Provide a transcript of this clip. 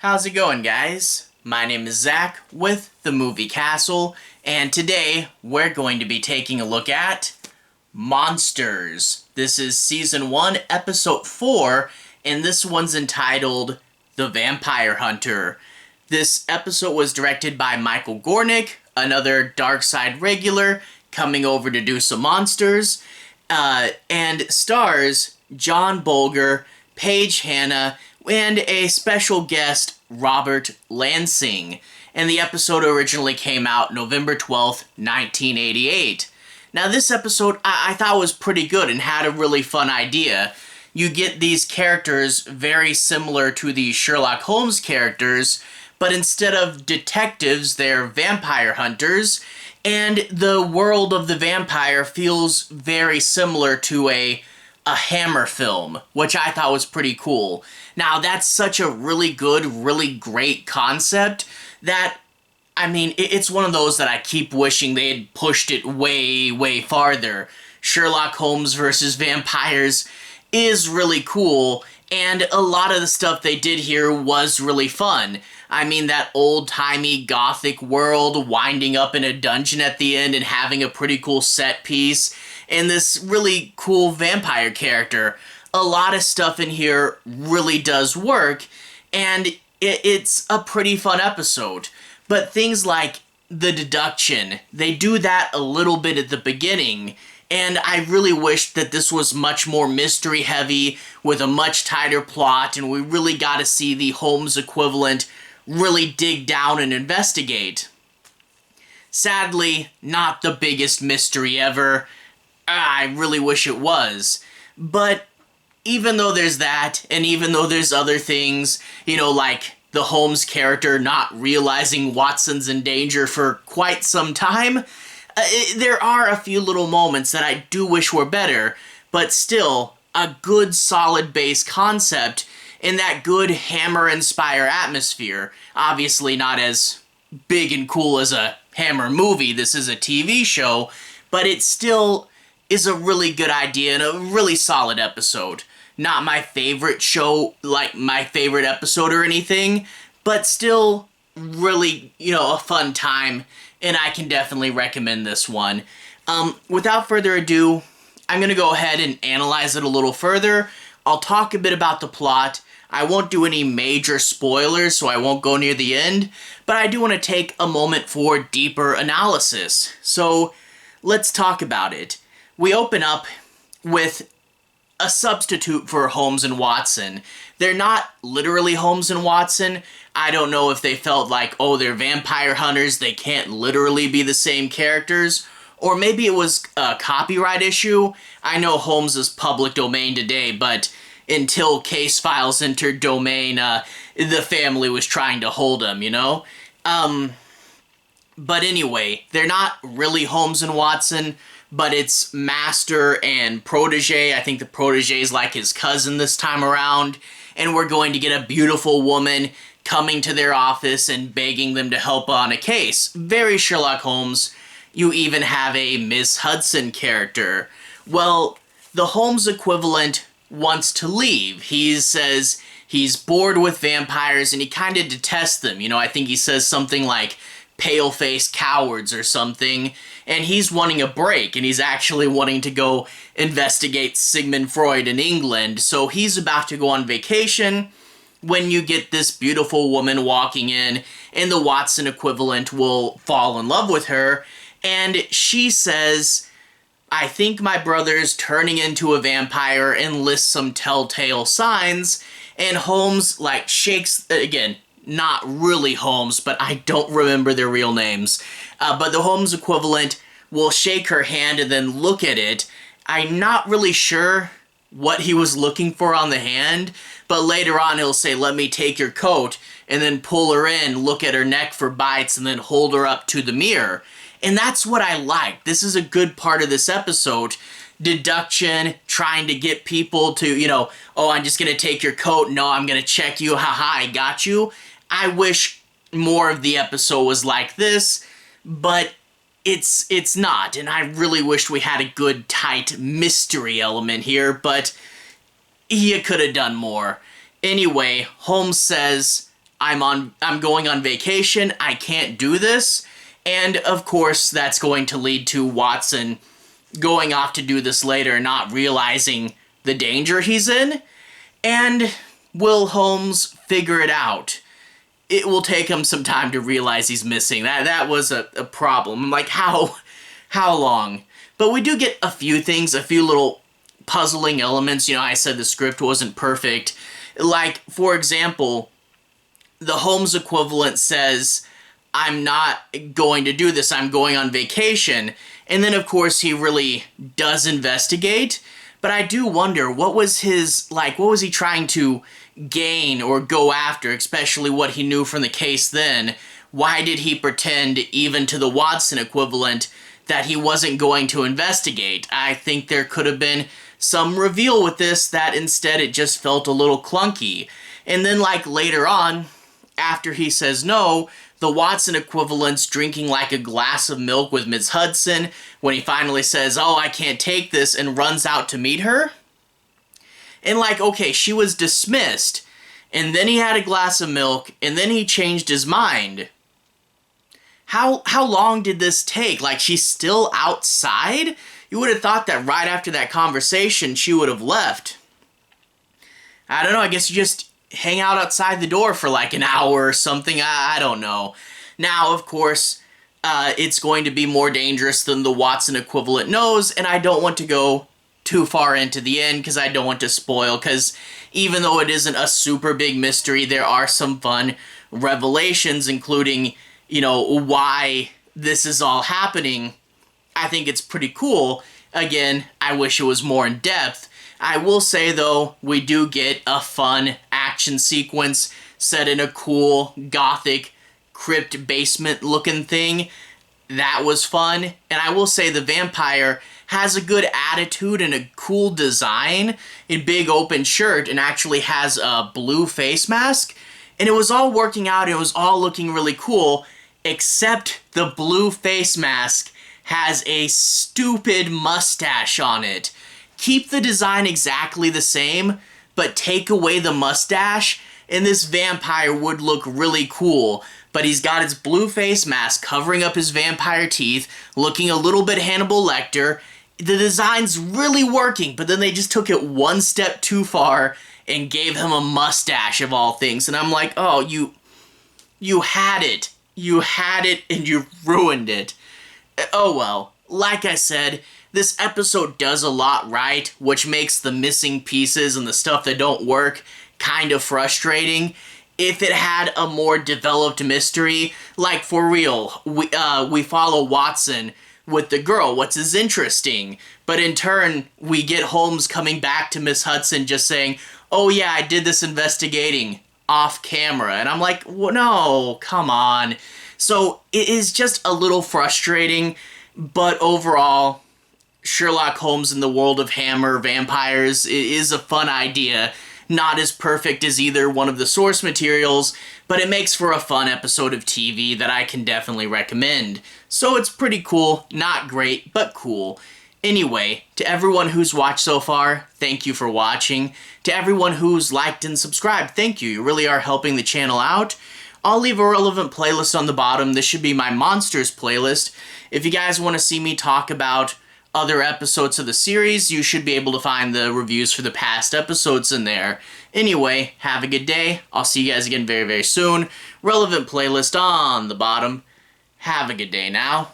How's it going, guys? My name is Zach with the Movie Castle, and today we're going to be taking a look at Monsters. This is Season 1, Episode 4, and this one's entitled The Vampire Hunter. This episode was directed by Michael Gornick, another Dark Side regular, coming over to do some monsters, and stars John Bolger, Paige Hannah, and a special guest, Robert Lansing. And the episode originally came out November 12th, 1988. Now this episode I thought was pretty good and had a really fun idea. You get these characters very similar to the Sherlock Holmes characters, but instead of detectives, they're vampire hunters, and the world of the vampire feels very similar to a Hammer film, which I thought was pretty cool. Now, that's such a really good, really great concept that, I mean, it's one of those that I keep wishing they had pushed it way, way farther. Sherlock Holmes versus vampires is really cool, and a lot of the stuff they did here was really fun. I mean, that old-timey gothic world winding up in a dungeon at the end and having a pretty cool set piece, and this really cool vampire character. A lot of stuff in here really does work, and it's a pretty fun episode. But things like the deduction, they do that a little bit at the beginning, and I really wish that this was much more mystery heavy with a much tighter plot, and we really got to see the Holmes equivalent really dig down and investigate. Sadly, not the biggest mystery ever. I really wish it was. But even though there's that, and even though there's other things, like the Holmes character not realizing Watson's in danger for quite some time, there are a few little moments that I do wish were better, but still, a good solid base concept in that good Hammer-inspired atmosphere. Obviously not as big and cool as a Hammer movie, this is a TV show, but it still is a really good idea and a really solid episode. Not my favorite show, like my favorite episode or anything, but still really, a fun time, and I can definitely recommend this one. Without further ado, I'm going to go ahead and analyze it a little further. I'll talk a bit about the plot. I won't do any major spoilers, so I won't go near the end, but I do want to take a moment for deeper analysis. So, let's talk about it. We open up with a substitute for Holmes and Watson. They're not literally Holmes and Watson. I don't know if they felt like, oh, they're vampire hunters, they can't literally be the same characters. Or maybe it was a copyright issue. I know Holmes is public domain today, but until case files entered domain, the family was trying to hold him, But anyway, they're not really Holmes and Watson, but it's master and protege. I think the protege is like his cousin this time around, and we're going to get a beautiful woman coming to their office and begging them to help on a case. Very Sherlock Holmes. You even have a Miss Hudson character. Well, the Holmes equivalent wants to leave. He says he's bored with vampires and he kind of detests them. I think he says something like pale-faced cowards or something, and he's wanting a break, and he's actually wanting to go investigate Sigmund Freud in England, so he's about to go on vacation when you get this beautiful woman walking in, and the Watson equivalent will fall in love with her, and she says, I think my brother's turning into a vampire, and lists some telltale signs, and Holmes, shakes, again, not really Holmes, but I don't remember their real names. But the Holmes equivalent will shake her hand and then look at it. I'm not really sure what he was looking for on the hand, but later on he'll say, let me take your coat, and then pull her in, look at her neck for bites, and then hold her up to the mirror. And that's what I like. This is a good part of this episode. Deduction, trying to get people to, oh, I'm just going to take your coat. No, I'm going to check you. Haha, I got you. I wish more of the episode was like this, but it's not, and I really wish we had a good, tight mystery element here, but you could have done more. Anyway, Holmes says, I'm going on vacation, I can't do this. And of course, that's going to lead to Watson going off to do this later, not realizing the danger he's in. And will Holmes figure it out? It will take him some time to realize he's missing. That was a problem. Like, how long? But we do get a few things, a few little puzzling elements. You know, I said the script wasn't perfect. Like, for example, the Holmes equivalent says, I'm not going to do this, I'm going on vacation. And then, of course, he really does investigate. But I do wonder, what was he trying to gain or go after, especially what he knew from the case then? Why did he pretend, even to the Watson equivalent, that he wasn't going to investigate? I think there could have been some reveal with this that instead it just felt a little clunky. And then, like, later on, after he says no, the Watson equivalent's drinking like a glass of milk with Ms. Hudson when he finally says, oh, I can't take this, and runs out to meet her. And like, okay, she was dismissed, and then he had a glass of milk, and then he changed his mind. How long did this take? Like, she's still outside? You would have thought that right after that conversation, she would have left. I don't know, I guess you just hang out outside the door for like an hour or something. I don't know. Now, of course, it's going to be more dangerous than the Watson equivalent knows, and I don't want to go too far into the end because I don't want to spoil, because even though it isn't a super big mystery, there are some fun revelations, including, you know, why this is all happening. I think it's pretty cool. Again, I wish it was more in depth. I will say, though, we do get a fun action sequence set in a cool, gothic, crypt basement-looking thing. That was fun. And I will say the vampire has a good attitude and a cool design in big open shirt and actually has a blue face mask. And it was all working out. It was all looking really cool, except the blue face mask has a stupid mustache on it. Keep the design exactly the same, but take away the mustache, and this vampire would look really cool. But he's got his blue face mask covering up his vampire teeth, looking a little bit Hannibal Lecter. The design's really working, but then they just took it one step too far and gave him a mustache of all things. And I'm like, oh, you had it. You had it and you ruined it. Oh well, like I said, this episode does a lot right, which makes the missing pieces and the stuff that don't work kind of frustrating. If it had a more developed mystery, like for real, we follow Watson with the girl, what's as interesting, but in turn, we get Holmes coming back to Miss Hudson just saying, oh yeah, I did this investigating off camera, and I'm like, well, no, come on. So it is just a little frustrating, but overall, Sherlock Holmes in the world of Hammer vampires is a fun idea. Not as perfect as either one of the source materials, but it makes for a fun episode of TV that I can definitely recommend. So it's pretty cool, not great, but cool. Anyway, to everyone who's watched so far, thank you for watching. To everyone who's liked and subscribed, thank you. You really are helping the channel out. I'll leave a relevant playlist on the bottom. This should be my Monsters playlist. If you guys want to see me talk about other episodes of the series, you should be able to find the reviews for the past episodes in there. Anyway, have a good day. I'll see you guys again very, very soon. Relevant playlist on the bottom. Have a good day now.